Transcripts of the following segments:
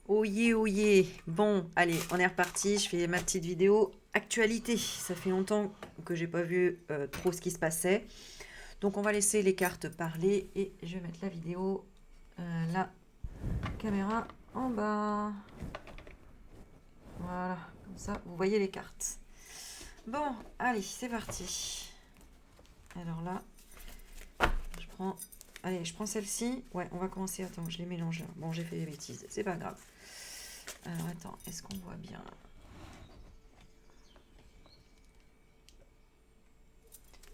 Oyez. Bon, allez, on est reparti. Je fais ma petite vidéo actualité. Ça fait longtemps que j'ai pas vu trop ce qui se passait. Donc on va laisser les cartes parler et je vais mettre la vidéo, la caméra en bas. Voilà, comme ça vous voyez les cartes. Bon, allez, c'est parti. Alors là, je prends. Allez, je prends celle-ci. Ouais, on va commencer. Attends, je les mélange là. Bon, j'ai fait des bêtises. C'est pas grave. Alors attends, est-ce qu'on voit bien?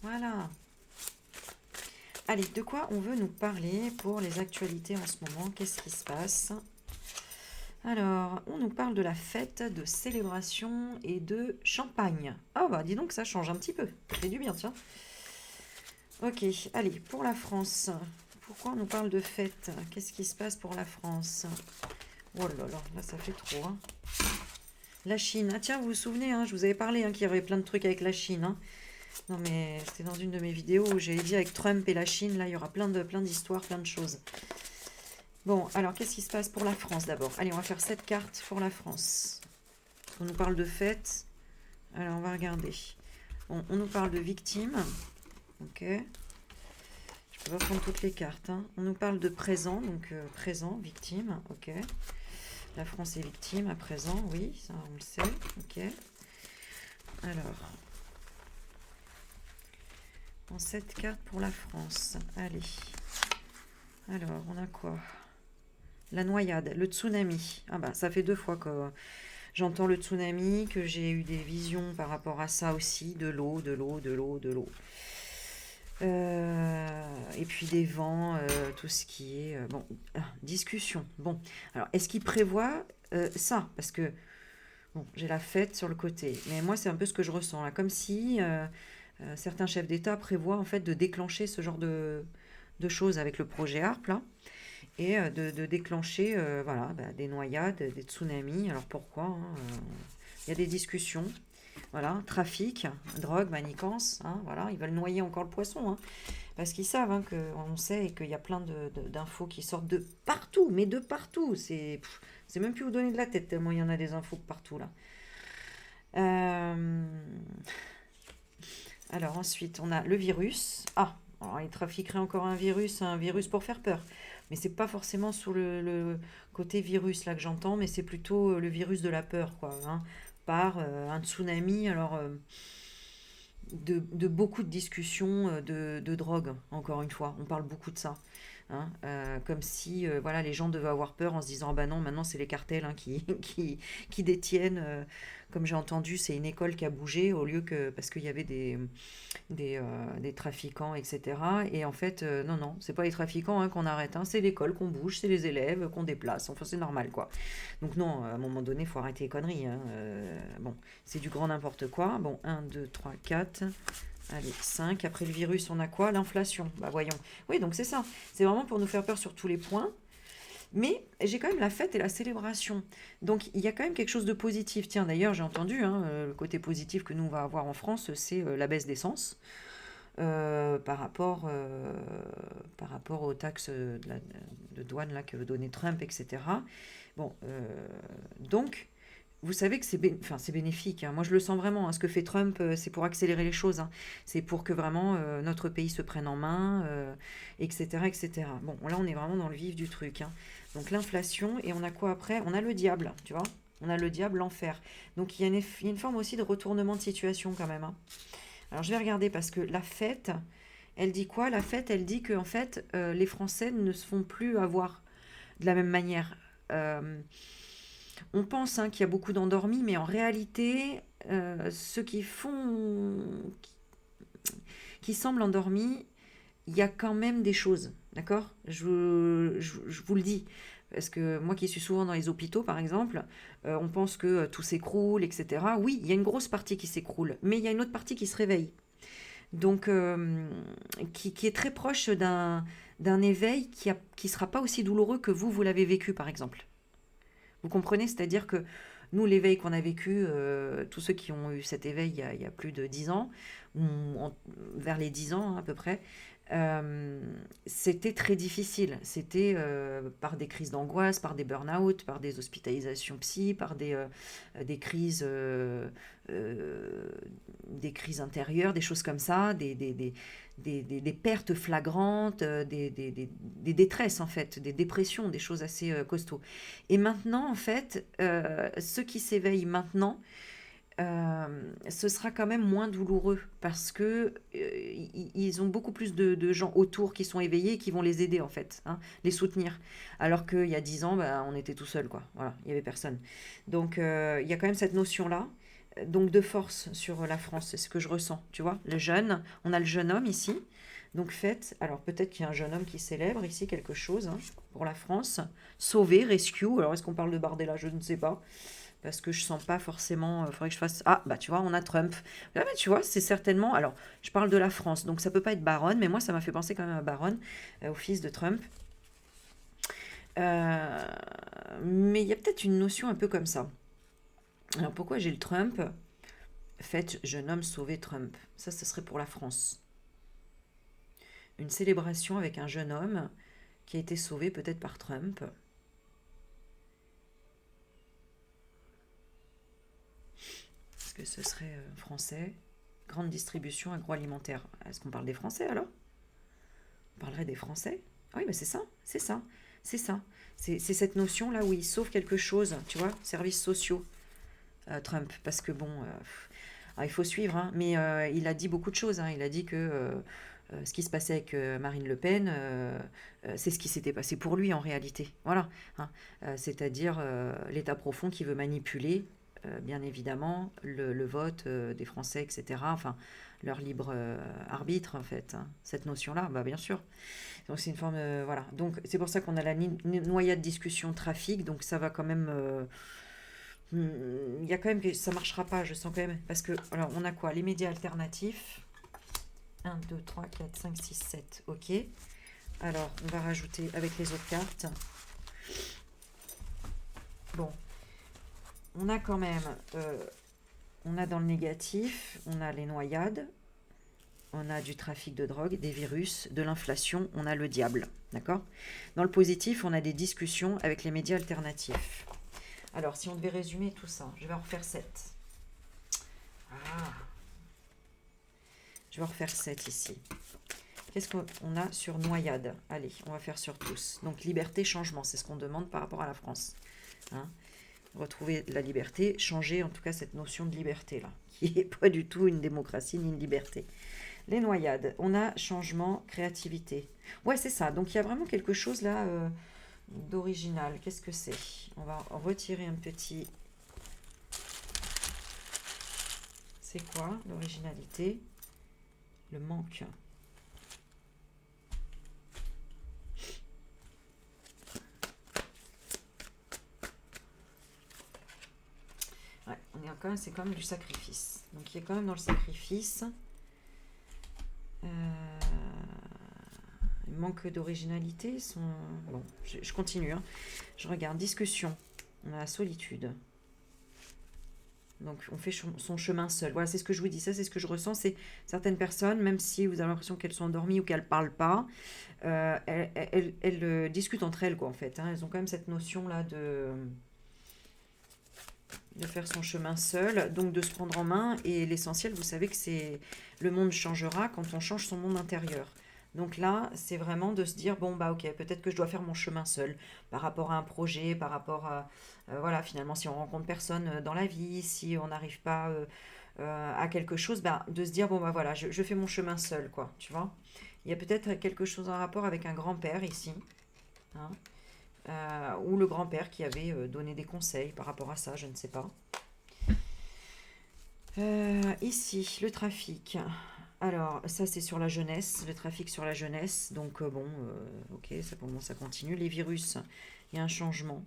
Voilà. Allez, de quoi on veut nous parler pour les actualités en ce moment? Qu'est-ce qui se passe? Alors, on nous parle de la fête, de célébration et de champagne. Ah bah dis donc, ça change un petit peu. Ça fait du bien, tiens. Ok, allez, pour la France. Pourquoi on nous parle de fête? Qu'est-ce qui se passe pour la France? Oh là, ça fait trop, hein. La Chine. Ah tiens, vous vous souvenez, hein, je vous avais parlé qu'il y avait plein de trucs avec la Chine, hein. Non mais c'était dans une de mes vidéos où j'avais dit avec Trump et la Chine, là il y aura plein d'histoires, plein de choses. Bon, alors qu'est-ce qui se passe pour la France d'abord? Allez, on va faire 7 cartes pour la France. On nous parle de fête. Alors on va regarder. Bon, on nous parle de victimes. Ok. Je peux pas prendre toutes les cartes, hein. On nous parle de présent, donc présent, victime. Ok. La France est victime à présent, oui, ça on le sait. Ok. Alors, en 7 cartes pour la France. Allez. Alors, on a quoi? La noyade, le tsunami. Ah bah, ça fait 2 fois que j'entends le tsunami, que j'ai eu des visions par rapport à ça aussi, de l'eau. Et puis des vents, tout ce qui est... bon, discussion. Bon, alors, est-ce qu'il prévoit ça? Parce que, bon, j'ai la fête sur le côté. Mais moi, c'est un peu ce que je ressens là. Comme si certains chefs d'État prévoient en fait de déclencher ce genre de choses avec le projet ARP, là. Et de déclencher voilà, des noyades, des tsunamis. Alors pourquoi, hein, il y a des discussions. Voilà, trafic, drogue, manigance. Hein, voilà, ils veulent noyer encore le poisson. Hein, parce qu'ils savent hein, qu'on sait et qu'il y a plein d'infos qui sortent de partout. Mais de partout. C'est même plus vous donner de la tête tellement il y en a des infos partout là. Euh, alors ensuite, on a le virus. Ah, alors ils trafiqueraient encore un virus pour faire peur. Mais c'est pas forcément sur le côté virus là que j'entends, mais c'est plutôt le virus de la peur, quoi. Hein, par un tsunami, alors de beaucoup de discussions de drogue, encore une fois. On parle beaucoup de ça. Hein, comme si voilà, les gens devaient avoir peur en se disant ah bah non, maintenant c'est les cartels hein, qui détiennent. Comme j'ai entendu, c'est une école qui a bougé au lieu que. Parce qu'il y avait des trafiquants, etc. Et en fait, non, c'est pas les trafiquants hein, qu'on arrête, hein, c'est l'école qu'on bouge, c'est les élèves qu'on déplace. Enfin, c'est normal, quoi. Donc, non, à un moment donné, il faut arrêter les conneries. Hein. Bon, c'est du grand n'importe quoi. Bon, 1, 2, 3, 4. Allez, 5. Après le virus, on a quoi? L'inflation. Bah, voyons. Oui, donc c'est ça. C'est vraiment pour nous faire peur sur tous les points. Mais j'ai quand même la fête et la célébration. Donc il y a quand même quelque chose de positif. Tiens, d'ailleurs, j'ai entendu, hein, le côté positif que nous on va avoir en France, c'est la baisse d'essence par rapport aux taxes de douane là, que veut donner Trump, etc. Bon, donc, vous savez que c'est bénéfique. Hein. Moi, je le sens vraiment. Hein. Ce que fait Trump, c'est pour accélérer les choses. Hein. C'est pour que vraiment notre pays se prenne en main, etc., etc. Bon, là, on est vraiment dans le vif du truc. Hein. Donc, l'inflation, et on a quoi après? On a le diable, tu vois? On a le diable, l'enfer. Donc, il y a une forme aussi de retournement de situation quand même. Hein. Alors, je vais regarder parce que la fête, elle dit quoi? La fête, elle dit que en fait, les Français ne se font plus avoir de la même manière. Euh, on pense hein, qu'il y a beaucoup d'endormis, mais en réalité, ceux qui semblent endormis, il y a quand même des choses, d'accord? Je vous le dis, parce que moi qui suis souvent dans les hôpitaux, par exemple, on pense que tout s'écroule, etc. Oui, il y a une grosse partie qui s'écroule, mais il y a une autre partie qui se réveille. Donc, qui est très proche d'un éveil qui sera pas aussi douloureux que vous l'avez vécu, par exemple. Vous comprenez? C'est-à-dire que nous, l'éveil qu'on a vécu, tous ceux qui ont eu cet éveil il y a plus de 10 ans, ou vers les 10 ans hein, à peu près, C'était très difficile. C'était par des crises d'angoisse, par des burn-out, par des hospitalisations psy, par des crises, euh, des crises intérieures, des choses comme ça, des pertes flagrantes, des détresses en fait, des dépressions, des choses assez costauds. Et maintenant, en fait, ceux qui s'éveillent maintenant, ce sera quand même moins douloureux parce que ils ont beaucoup plus de gens autour qui sont éveillés et qui vont les aider en fait, hein, les soutenir. Alors qu'il y a 10 ans, bah, on était tout seul, quoi. Voilà, il n'y avait personne. Donc il y a quand même cette notion-là. Donc de force sur la France, c'est ce que je ressens, tu vois. Le jeune, on a le jeune homme ici. Donc faites, alors peut-être qu'il y a un jeune homme qui célèbre ici quelque chose, hein, pour la France. Sauver, rescue. Alors est-ce qu'on parle de Bardella? Je ne sais pas parce que je sens pas forcément. Il faudrait que je fasse. Ah, bah tu vois, on a Trump. Ah, mais tu vois, c'est certainement. Alors, je parle de la France, donc ça peut pas être Baronne, mais moi, ça m'a fait penser quand même à Baronne, au fils de Trump. Euh, mais il y a peut-être une notion un peu comme ça. Alors, pourquoi j'ai le Trump? Faites jeune homme sauver Trump. Ça, ce serait pour la France. Une célébration avec un jeune homme qui a été sauvé peut-être par Trump. Est-ce que ce serait français? Grande distribution agroalimentaire. Est-ce qu'on parle des Français alors? On parlerait des Français? Ah oui, mais c'est ça, c'est ça, c'est ça. C'est cette notion-là où il sauve quelque chose, tu vois, services sociaux, Trump. Parce que bon, il faut suivre, hein, mais il a dit beaucoup de choses, hein. Il a dit que ce qui se passait avec Marine Le Pen, c'est ce qui s'était passé pour lui en réalité. Voilà, hein. C'est-à-dire l'État profond qui veut manipuler, bien évidemment, le vote des Français, etc. Enfin, leur libre arbitre, en fait, hein. Cette notion-là, bah, bien sûr. Donc c'est une forme, voilà. Donc c'est pour ça qu'on a la noyade discussion trafic. Donc ça va quand même. Il y a quand même que ça marchera pas. Je sens quand même parce que alors on a quoi? Les médias alternatifs. 1, 2, 3, 4, 5, 6, 7. Ok. Alors on va rajouter avec les autres cartes. Bon, on a quand même. On a dans le négatif, on a les noyades, on a du trafic de drogue, des virus, de l'inflation, on a le diable. D'accord? Dans le positif, on a des discussions avec les médias alternatifs. Alors, si on devait résumer tout ça, je vais en refaire 7. Ah, je vais en refaire 7 ici. Qu'est-ce qu'on a sur noyade? Allez, on va faire sur tous. Donc, liberté, changement, c'est ce qu'on demande par rapport à la France. Hein? Retrouver la liberté, changer en tout cas cette notion de liberté-là, qui n'est pas du tout une démocratie ni une liberté. Les noyades, on a changement, créativité. Ouais, c'est ça. Donc il y a vraiment quelque chose là d'original. Qu'est-ce que c'est? On va en retirer un petit. C'est quoi l'originalité? Le manque. Ouais, on est quand même, c'est quand même du sacrifice. Donc il y a quand même dans le sacrifice. Manque d'originalité. Bon, je continue. Hein. Je regarde. Discussion. On a la solitude. Donc on fait son chemin seul. Voilà, c'est ce que je vous dis. Ça, c'est ce que je ressens. C'est certaines personnes, même si vous avez l'impression qu'elles sont endormies ou qu'elles ne parlent pas, elles discutent entre elles, quoi, en fait. Hein. Elles ont quand même cette notion-là de faire son chemin seul, donc de se prendre en main. Et l'essentiel, vous savez que c'est le monde changera quand on change son monde intérieur. Donc là, c'est vraiment de se dire, bon, bah ok, peut-être que je dois faire mon chemin seul par rapport à un projet, par rapport à, voilà, finalement, si on rencontre personne dans la vie, si on n'arrive pas à quelque chose, bah, de se dire, bon, bah voilà, je fais mon chemin seul, quoi, tu vois. Il y a peut-être quelque chose en rapport avec un grand-père ici, hein, ou le grand-père qui avait donné des conseils par rapport à ça, je ne sais pas. Ici, le trafic. Alors, ça c'est sur la jeunesse, le trafic sur la jeunesse. Donc, bon, ok, ça commence à continuer. Les virus, il y a un changement.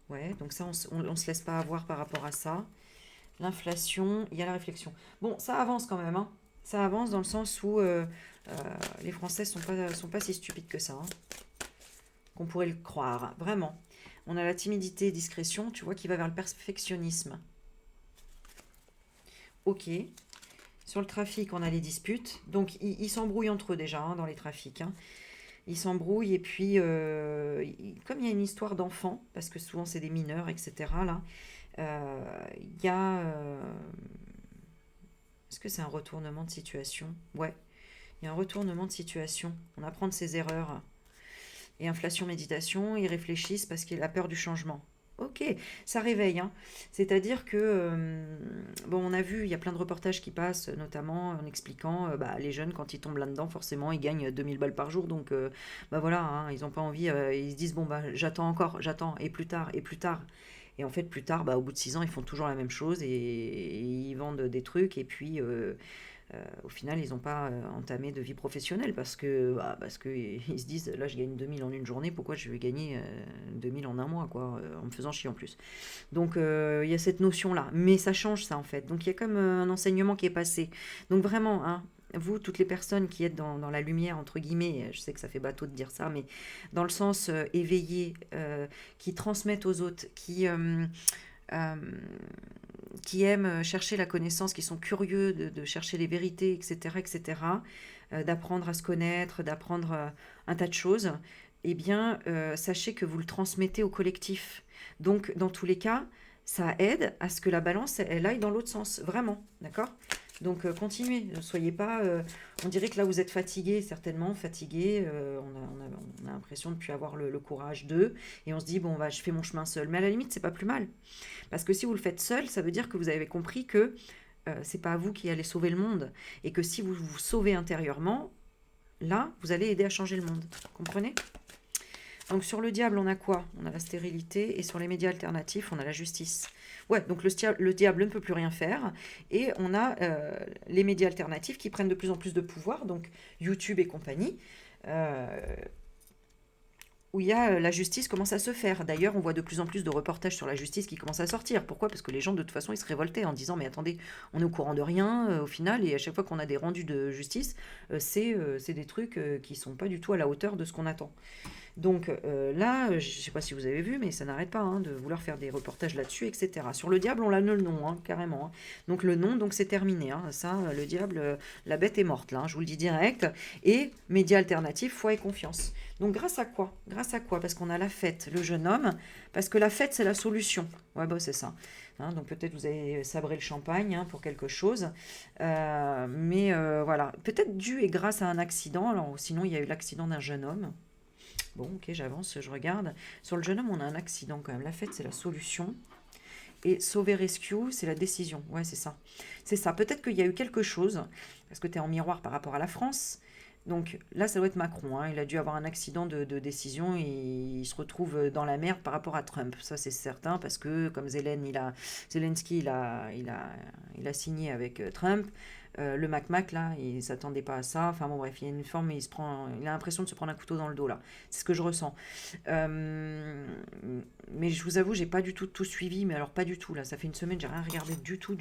Ouais, donc ça, on se laisse pas avoir par rapport à ça. L'inflation, il y a la réflexion. Bon, ça avance quand même, hein. Ça avance dans le sens où les Français sont pas si stupides que ça, hein, qu'on pourrait le croire, vraiment. On a la timidité et discrétion, tu vois, qui va vers le perfectionnisme. Ok. Sur le trafic, on a les disputes. Donc, ils s'embrouillent entre eux déjà, hein, dans les trafics, hein. Ils s'embrouillent et puis, comme il y a une histoire d'enfants, parce que souvent c'est des mineurs, etc., là, il y a... est-ce que c'est un retournement de situation? Ouais, il y a un retournement de situation. On apprend de ses erreurs. Et inflation, méditation, ils réfléchissent parce qu'il a peur du changement. Ok, ça réveille, hein. C'est-à-dire que, bon, on a vu, il y a plein de reportages qui passent, notamment en expliquant, bah, les jeunes, quand ils tombent là-dedans, forcément, ils gagnent 2000 balles par jour. Donc, bah voilà, hein, ils n'ont pas envie, ils se disent, bon, bah, j'attends encore, j'attends, et plus tard, et plus tard. Et en fait, plus tard, bah, au bout de 6 ans, ils font toujours la même chose et ils vendent des trucs. Et puis, au final, ils n'ont pas entamé de vie professionnelle parce que ils se disent, là, je gagne 2000 en une journée, pourquoi je vais gagner 2000 en un mois, quoi, en me faisant chier en plus. Donc, il y a cette notion-là. Mais ça change, ça, en fait. Donc, il y a comme un enseignement qui est passé. Donc, vraiment, hein, vous, toutes les personnes qui êtes dans la lumière, entre guillemets, je sais que ça fait bateau de dire ça, mais dans le sens éveillé, qui transmettent aux autres, euh, qui aiment chercher la connaissance, qui sont curieux de chercher les vérités, etc., d'apprendre à se connaître, d'apprendre un tas de choses, eh bien, sachez que vous le transmettez au collectif. Donc, dans tous les cas, ça aide à ce que la balance, elle aille dans l'autre sens, vraiment, d'accord? Donc, continuez, ne soyez pas... on dirait que là, vous êtes fatigué, certainement, fatigué, on a l'impression de ne plus avoir le courage d'eux, et on se dit, bon, bah, je fais mon chemin seul. Mais à la limite, c'est pas plus mal. Parce que si vous le faites seul, ça veut dire que vous avez compris que c'est pas vous qui allez sauver le monde. Et que si vous vous sauvez intérieurement, là, vous allez aider à changer le monde. Comprenez? Donc sur le diable, on a quoi? On a la stérilité. Et sur les médias alternatifs, on a la justice. Ouais, donc le diable ne peut plus rien faire. Et on a les médias alternatifs qui prennent de plus en plus de pouvoir. Donc YouTube et compagnie. Où il y a la justice commence à se faire. D'ailleurs, on voit de plus en plus de reportages sur la justice qui commencent à sortir. Pourquoi? Parce que les gens, de toute façon, ils se révoltaient en disant, mais attendez, on est au courant de rien, au final, et à chaque fois qu'on a des rendus de justice, c'est des trucs qui sont pas du tout à la hauteur de ce qu'on attend. Donc là, je ne sais pas si vous avez vu, mais ça n'arrête pas, hein, de vouloir faire des reportages là-dessus, etc. Sur le diable, on a le nom, hein, carrément, hein. Donc le nom, donc c'est terminé, hein. Ça, le diable, la bête est morte, là, hein, je vous le dis direct. Et médias alternatifs, foi et confiance. Donc grâce à quoi? Grâce à quoi? Parce qu'on a la fête, le jeune homme, parce que la fête, c'est la solution. Ouais, bah c'est ça. Hein, donc peut-être vous avez sabré le champagne, hein, pour quelque chose. Mais voilà, peut-être dû et grâce à un accident. Alors sinon, il y a eu l'accident d'un jeune homme. Bon, ok, j'avance, je regarde. Sur le jeune homme, on a un accident quand même. La fête, c'est la solution. Et sauver rescue, c'est la décision. Ouais, c'est ça. C'est ça. Peut-être qu'il y a eu quelque chose, parce que tu es en miroir par rapport à la France. Donc là, ça doit être Macron, hein. Il a dû avoir un accident de décision et il se retrouve dans la merde par rapport à Trump. Ça, c'est certain, parce que comme Zelensky, il a signé avec Trump. Le Mac, là, il ne s'attendait pas à ça. Enfin bon, bref, il y a une forme, il a l'impression de se prendre un couteau dans le dos, là. C'est ce que je ressens. Mais je vous avoue, j'ai pas du tout suivi, mais alors pas du tout, là. Ça fait une semaine, j'ai rien regardé du tout.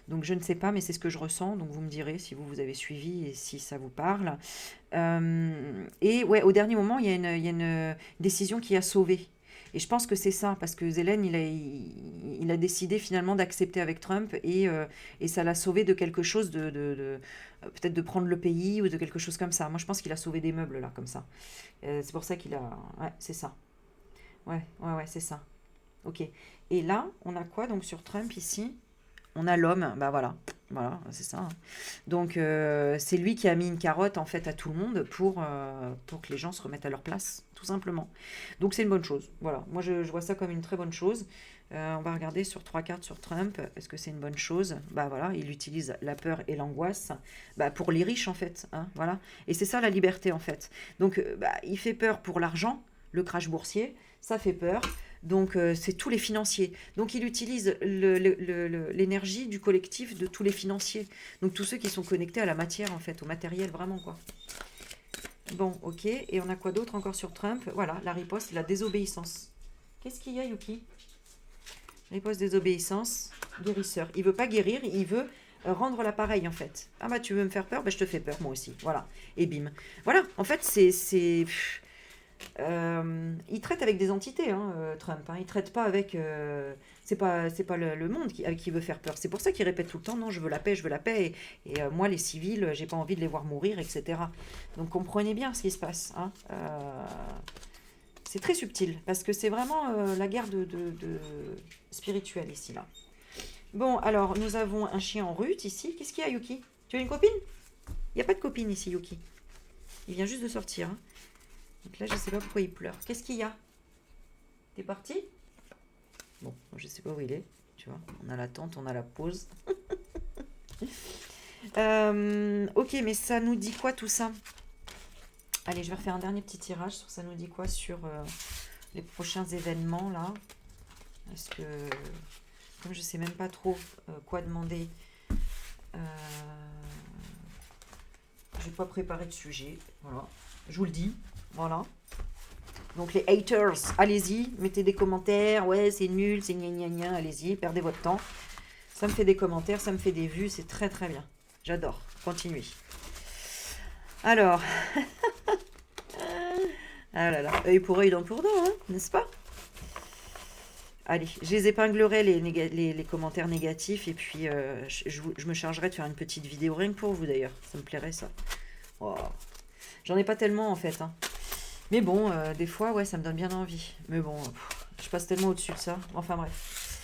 Donc je ne sais pas, mais c'est ce que je ressens. Donc vous me direz si vous avez suivi et si ça vous parle. Et ouais, au dernier moment, il y a une décision qui a sauvé. Et je pense que c'est ça, parce que Zelensky, il a décidé finalement d'accepter avec Trump et ça l'a sauvé de quelque chose peut-être de prendre le pays ou de quelque chose comme ça. Moi, je pense qu'il a sauvé des meubles, là, comme ça. C'est pour ça qu'il a... Ouais, c'est ça. Ouais, c'est ça. Ok. Et là, on a quoi donc sur Trump ici? On a l'homme, bah voilà, c'est ça, hein. Donc c'est lui qui a mis une carotte en fait à tout le monde pour que les gens se remettent à leur place, tout simplement. Donc c'est une bonne chose, voilà. Moi je vois ça comme une très bonne chose. On va regarder sur 3 cartes sur Trump, est-ce que c'est une bonne chose? Bah voilà, il utilise la peur et l'angoisse pour les riches en fait, hein, voilà. Et c'est ça la liberté en fait. Donc il fait peur pour l'argent, le crash boursier, ça fait peur. Donc, c'est tous les financiers. Donc, il utilise l'énergie du collectif de tous les financiers. Donc, tous ceux qui sont connectés à la matière, en fait, au matériel, vraiment, quoi. Bon, ok. Et on a quoi d'autre encore sur Trump? Voilà, la riposte, la désobéissance. Qu'est-ce qu'il y a, Yuki? Riposte, désobéissance, guérisseur. Il veut pas guérir, il veut rendre l'appareil, en fait. Ah bah, tu veux me faire peur? Bah, je te fais peur, moi aussi. Voilà. Et bim. Voilà, en fait, c'est Il traite avec des entités, hein, Trump. Hein. Il traite pas avec. C'est pas le monde avec qui il veut faire peur. C'est pour ça qu'il répète tout le temps non, je veux la paix, je veux la paix. Moi, les civils, j'ai pas envie de les voir mourir, etc. Donc comprenez bien ce qui se passe. Hein. C'est très subtil parce que c'est vraiment la guerre de spirituelle ici là. Bon, alors nous avons un chien en rut ici. Qu'est-ce qu'il y a, Yuki? Tu as une copine? Il n'y a pas de copine ici, Yuki. Il vient juste de sortir. Hein. Donc là, je sais pas pourquoi il pleure. Qu'est-ce qu'il y a? T'es parti? Bon, je sais pas où il est. Tu vois, on a l'attente, on a la pause. Ok, mais ça nous dit quoi tout ça? Allez, je vais refaire un dernier petit tirage sur ça nous dit quoi sur les prochains événements là. Parce que comme je sais même pas trop quoi demander, je n'ai pas préparé de sujet. Voilà, je vous le dis. Voilà. Donc les haters, allez-y, mettez des commentaires. Ouais, c'est nul, c'est gna gna gna. Allez-y, perdez votre temps. Ça me fait des commentaires, ça me fait des vues, c'est très très bien. J'adore. Continuez. Alors, ah là là, œil pour œil, dent pour dent, hein, n'est-ce pas? Allez, je les épinglerai les commentaires négatifs et puis je me chargerai de faire une petite vidéo rien que pour vous d'ailleurs. Ça me plairait ça. Oh. J'en ai pas tellement en fait. Hein. Mais bon, des fois, ouais, ça me donne bien envie. Mais bon, je passe tellement au-dessus de ça. Enfin bref.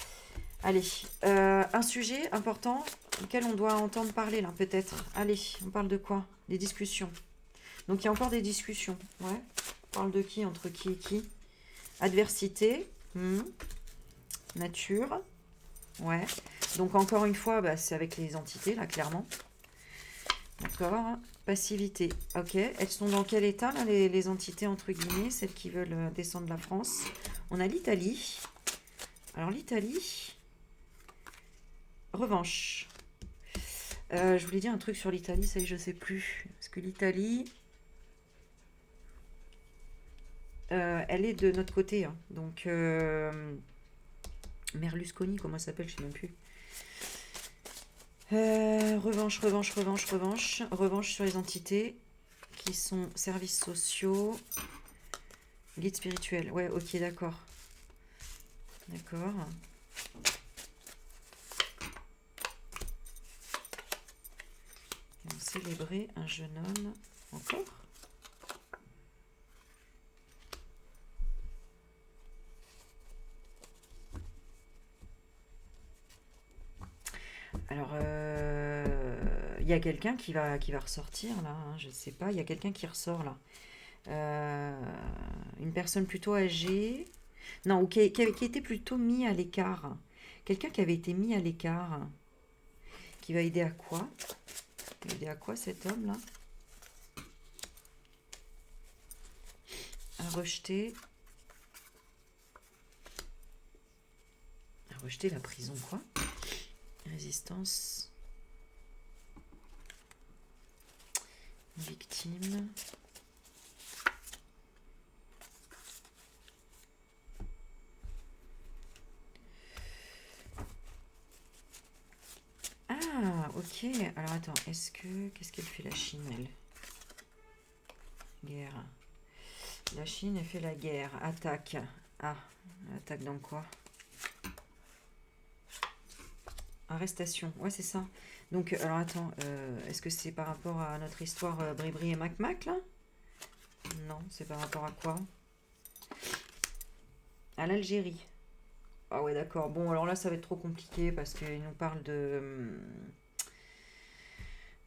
Allez, un sujet important auquel on doit entendre parler là, peut-être. Allez, on parle de quoi? Des discussions. Donc il y a encore des discussions. Ouais. On parle de qui? Entre qui et qui? Adversité. Nature. Ouais. Donc encore une fois, bah, c'est avec les entités, là, clairement. D'accord. Passivité. Ok. Elles sont dans quel état, là, les entités, entre guillemets, celles qui veulent descendre la France? On a l'Italie. Alors, l'Italie. Revanche. Je voulais dire un truc sur l'Italie, ça y est, je sais plus. Parce que l'Italie, elle est de notre côté. Hein. Donc, Merlusconi, comment ça s'appelle, je sais même plus. Revanche, revanche, revanche, revanche. Revanche sur les entités qui sont services sociaux, guide spirituel. Ouais, ok, d'accord. D'accord. On célébrer un jeune homme. Encore? Alors, il y a quelqu'un qui va ressortir là, hein, je ne sais pas, il y a quelqu'un qui ressort là. Une personne plutôt âgée, non, ou qui était plutôt mis à l'écart. Quelqu'un qui avait été mis à l'écart, qui va aider à quoi? Il va aider à quoi cet homme là? À rejeter la prison, quoi? Résistance. Victime. Ah, ok. Alors attends, qu'est-ce qu'elle fait la Chine, elle? Guerre. La Chine, elle fait la guerre. Attaque. Ah, attaque dans quoi? Arrestation. Ouais, c'est ça. Donc, alors attends, est-ce que c'est par rapport à notre histoire Bribri et Mac là? Non, c'est par rapport à quoi? À l'Algérie. Ah ouais, d'accord. Bon, alors là, ça va être trop compliqué parce qu'il nous parle de...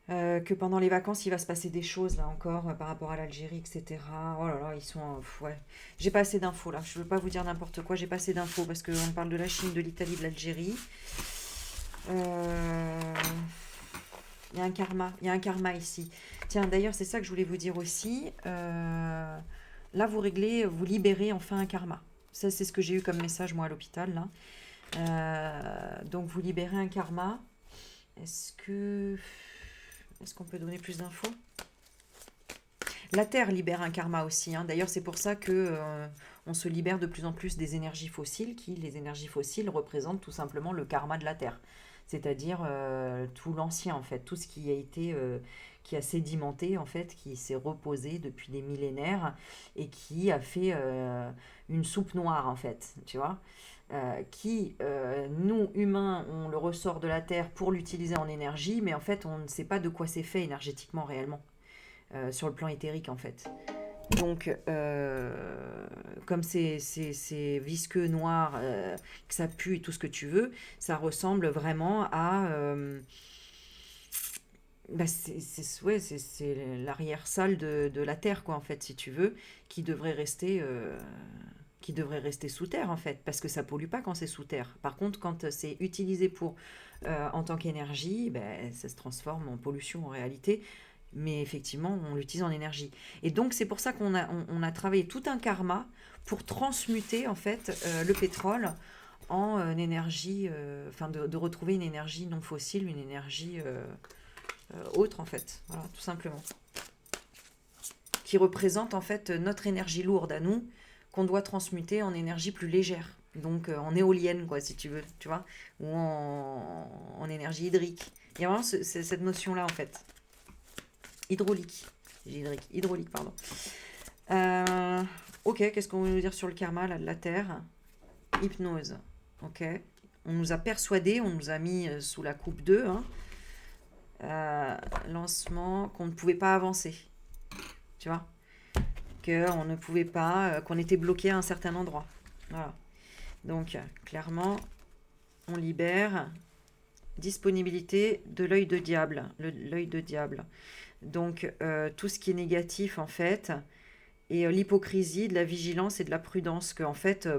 que pendant les vacances, il va se passer des choses, là encore, par rapport à l'Algérie, etc. Oh là là, ils sont... ouais. J'ai pas assez d'infos, là. Je veux pas vous dire n'importe quoi. J'ai pas assez d'infos parce qu'on parle de la Chine, de l'Italie, de l'Algérie. Il y a un karma. Il y a un karma ici. Tiens, d'ailleurs, c'est ça que je voulais vous dire aussi. Là, vous réglez, vous libérez enfin un karma. Ça, c'est ce que j'ai eu comme message, moi, à l'hôpital, là. Donc, vous libérez un karma. Est-ce qu'on peut donner plus d'infos? La Terre libère un karma aussi. Hein. D'ailleurs, c'est pour ça que on se libère de plus en plus des énergies fossiles, les énergies fossiles représentent tout simplement le karma de la Terre. C'est-à-dire tout l'ancien, en fait, tout ce qui a été, qui a sédimenté, en fait, qui s'est reposé depuis des millénaires et qui a fait une soupe noire, en fait, tu vois. Nous, humains, on le ressort de la Terre pour l'utiliser en énergie, mais en fait, on ne sait pas de quoi c'est fait énergétiquement réellement, sur le plan éthérique, en fait. Donc, comme c'est visqueux, noir, que ça pue et tout ce que tu veux, ça ressemble vraiment à... ouais, c'est l'arrière-salle de la Terre, quoi, en fait, si tu veux, qui devrait rester, qui devrait rester sous terre, en fait, parce que ça pollue pas quand c'est sous terre. Par contre, quand c'est utilisé en tant qu'énergie, ben, ça se transforme en pollution en réalité, mais effectivement, on l'utilise en énergie. Et donc, c'est pour ça on a travaillé tout un karma pour transmuter, en fait, le pétrole en énergie, enfin, de retrouver une énergie non fossile, une énergie autre, en fait, voilà, tout simplement. Qui représente, en fait, notre énergie lourde à nous, qu'on doit transmuter en énergie plus légère. Donc, en éolienne, quoi, si tu veux, tu vois, ou en énergie hydrique. Il y a vraiment cette notion-là, en fait. Hydraulique. Hydraulique, pardon. Euh, ok, qu'est-ce qu'on veut nous dire sur le karma, là, de la Terre? Hypnose. Ok. On nous a persuadés, on nous a mis sous la coupe 2, hein, lancement, qu'on ne pouvait pas avancer. Tu vois, qu'on ne pouvait pas, qu'on était bloqué à un certain endroit. Voilà. Donc, clairement, on libère disponibilité de l'œil de diable. L'œil de diable. Donc, tout ce qui est négatif, en fait, et l'hypocrisie, de la vigilance et de la prudence, que en fait,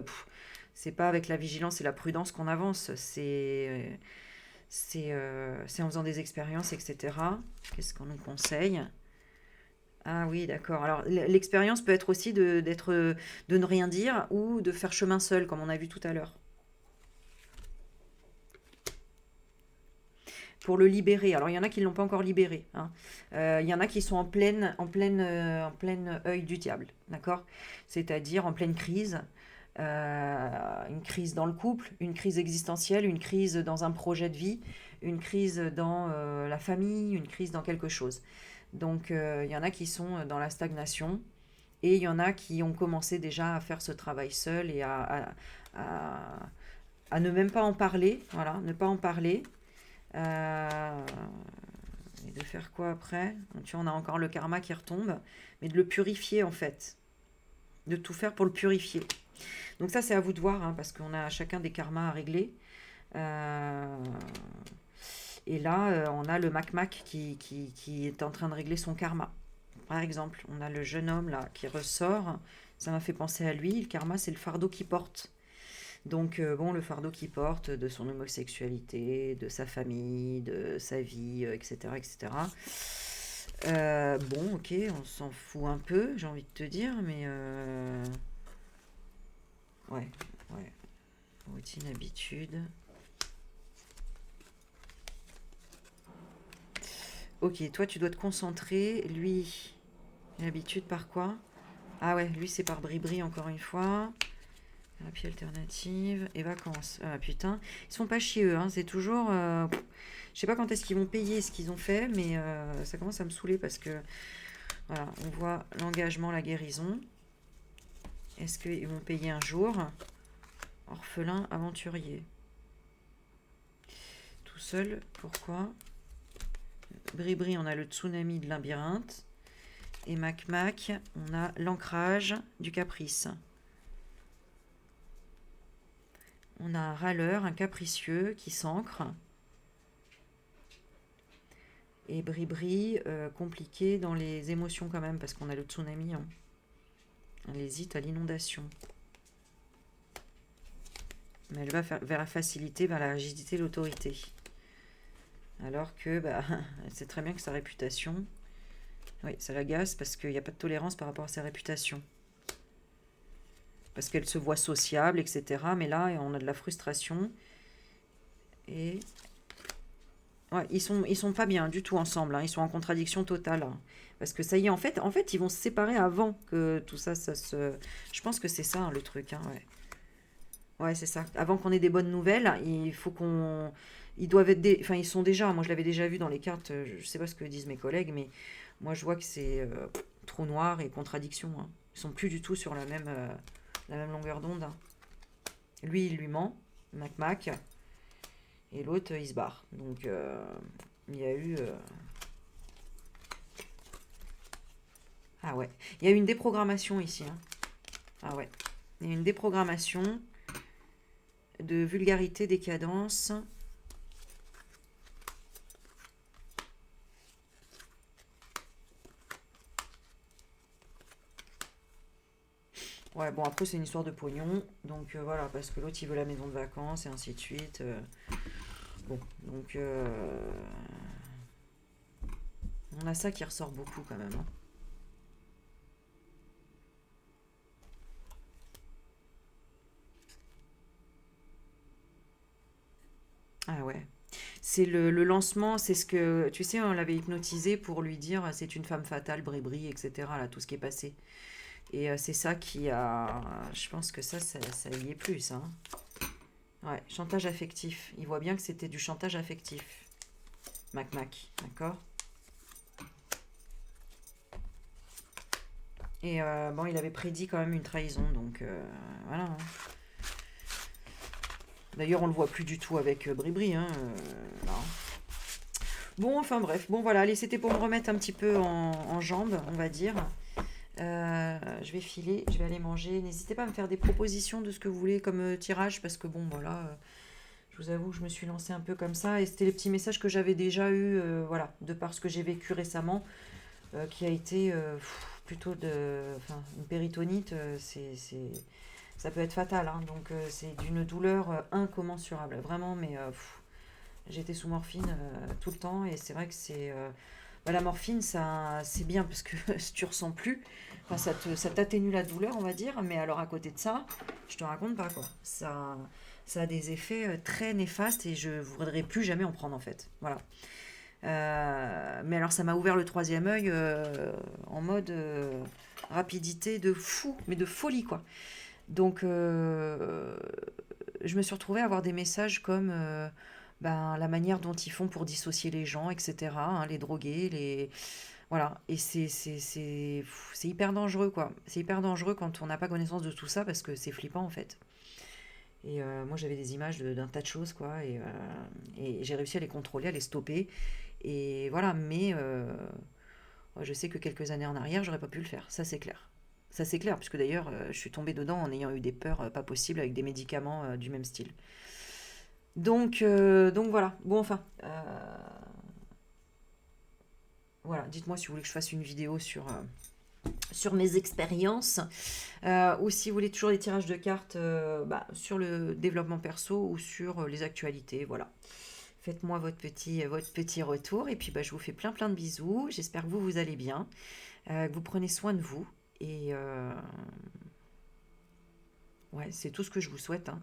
c'est pas avec la vigilance et la prudence qu'on avance, c'est en faisant des expériences, etc. Qu'est-ce qu'on nous conseille? Ah oui, d'accord. Alors, l'expérience peut être aussi de ne rien dire ou de faire chemin seul, comme on a vu tout à l'heure. Pour le libérer. Alors, il y en a qui ne l'ont pas encore libéré, hein. Il y en a qui sont en pleine œil du diable, d'accord? C'est-à-dire en pleine crise. Une crise dans le couple, une crise existentielle, une crise dans un projet de vie, une crise dans la famille, une crise dans quelque chose. Donc, il y en a qui sont dans la stagnation et il y en a qui ont commencé déjà à faire ce travail seul et à ne même pas en parler, voilà, ne pas en parler. Et de faire quoi après? Donc, tu vois, on a encore le karma qui retombe, mais de le purifier en fait, de tout faire pour le purifier. Donc ça, c'est à vous de voir, hein, parce qu'on a chacun des karmas à régler. Euh, et là, on a le Mac qui est en train de régler son karma. Par exemple, on a le jeune homme là qui ressort. Ça m'a fait penser à lui. Le karma, c'est le fardeau qu'il porte. Donc, bon, le fardeau qu'il porte de son homosexualité, de sa famille, de sa vie, etc., etc. Bon, ok, on s'en fout un peu, j'ai envie de te dire, mais ouais, ouais. Routine, habitude. Ok, toi, tu dois te concentrer. Lui, l'habitude par quoi? Ah ouais, lui, c'est par bri-bri, encore une fois. Thérapie alternative et vacances. Ah putain, ils sont pas chieux, hein. C'est toujours... je sais pas quand est-ce qu'ils vont payer ce qu'ils ont fait, mais ça commence à me saouler parce que... Voilà, on voit l'engagement, la guérison. Est-ce qu'ils vont payer un jour? Orphelin, aventurier. Tout seul, pourquoi? Bri-bri, on a le tsunami de labyrinthe. Et Mac, on a l'ancrage du caprice. On a un râleur, un capricieux qui s'ancre. Et Bri-bri, compliqué dans les émotions quand même, parce qu'on a le tsunami. Hein. On hésite à l'inondation. Mais elle va vers la facilité, vers la rigidité, l'autorité. Alors que, bah, elle sait très bien que sa réputation... Oui, ça l'agace parce qu'il n'y a pas de tolérance par rapport à sa réputation. Parce qu'elle se voit sociable, etc. Mais là, on a de la frustration. Et... Ouais, ils sont pas bien du tout ensemble, hein. Ils sont en contradiction totale, hein. Parce que ça y est, en fait, ils vont se séparer avant que tout ça, ça se... Je pense que c'est ça, hein, le truc, hein, ouais. Ouais, c'est ça. Avant qu'on ait des bonnes nouvelles, Ils doivent être enfin, ils sont déjà, moi je l'avais déjà vu dans les cartes, je sais pas ce que disent mes collègues, mais moi je vois que c'est trou noir et contradiction, hein. Ils sont plus du tout sur la même longueur d'onde, hein. Lui, il lui ment, Mac, et l'autre, il se barre. Donc, il y a eu... Ah ouais, il y a eu une déprogrammation ici, hein. Ah ouais, il y a une déprogrammation de vulgarité, décadence. Ouais, bon, après, c'est une histoire de pognon. Donc, voilà, parce que l'autre, il veut la maison de vacances, et ainsi de suite. Bon, donc... on a ça qui ressort beaucoup, quand même, hein. Ah ouais. C'est le lancement, c'est ce que... Tu sais, on l'avait hypnotisé pour lui dire c'est une femme fatale, brébri, etc. Là, tout ce qui est passé. Et c'est ça qui a... Je pense que ça y est plus, hein. Ouais, chantage affectif. Il voit bien que c'était du chantage affectif. Mac, d'accord. Et bon, il avait prédit quand même une trahison, donc voilà, hein. D'ailleurs, on le voit plus du tout avec Bribri, hein. Non. Bon, enfin bref. Bon, voilà, allez, c'était pour me remettre un petit peu en jambes, on va dire. Je vais filer, je vais aller manger. N'hésitez pas à me faire des propositions de ce que vous voulez comme tirage, parce que bon, voilà, je vous avoue que je me suis lancée un peu comme ça, et c'était les petits messages que j'avais déjà eus, voilà, de par ce que j'ai vécu récemment, qui a été plutôt enfin, une péritonite, ça peut être fatal, hein, donc c'est d'une douleur incommensurable, vraiment, mais j'étais sous morphine tout le temps, et c'est vrai que bah, la morphine, ça, c'est bien parce que si tu ressens plus, enfin, ça t'atténue la douleur, on va dire, mais alors à côté de ça, je te raconte pas quoi. Ça a des effets très néfastes et je voudrais plus jamais en prendre en fait. Voilà. Mais alors ça m'a ouvert le troisième œil en mode rapidité de fou, mais de folie quoi. Donc je me suis retrouvée à avoir des messages comme ben, la manière dont ils font pour dissocier les gens, etc. Hein, les drogués, les... Voilà. Et c'est hyper dangereux, quoi. C'est hyper dangereux quand on n'a pas connaissance de tout ça parce que c'est flippant, en fait. Et moi, j'avais des images d'un tas de choses, quoi. Et j'ai réussi à les contrôler, à les stopper. Et voilà. Mais je sais que quelques années en arrière, j'aurais pas pu le faire. Ça, c'est clair. Ça, c'est clair, puisque d'ailleurs, je suis tombée dedans en ayant eu des peurs pas possibles avec des médicaments du même style. Donc voilà. Bon, enfin. Voilà, dites-moi si vous voulez que je fasse une vidéo sur mes expériences, ou si vous voulez toujours des tirages de cartes bah, sur le développement perso ou sur les actualités. Voilà. Faites-moi votre petit retour et puis bah, je vous fais plein plein de bisous. J'espère que vous allez bien, que vous prenez soin de vous. Et ouais, c'est tout ce que je vous souhaite, hein.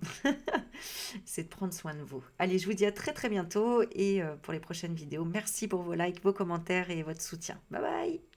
C'est de prendre soin de vous. Allez, je vous dis à très très bientôt et pour les prochaines vidéos. Merci pour vos likes, vos commentaires et votre soutien. Bye bye!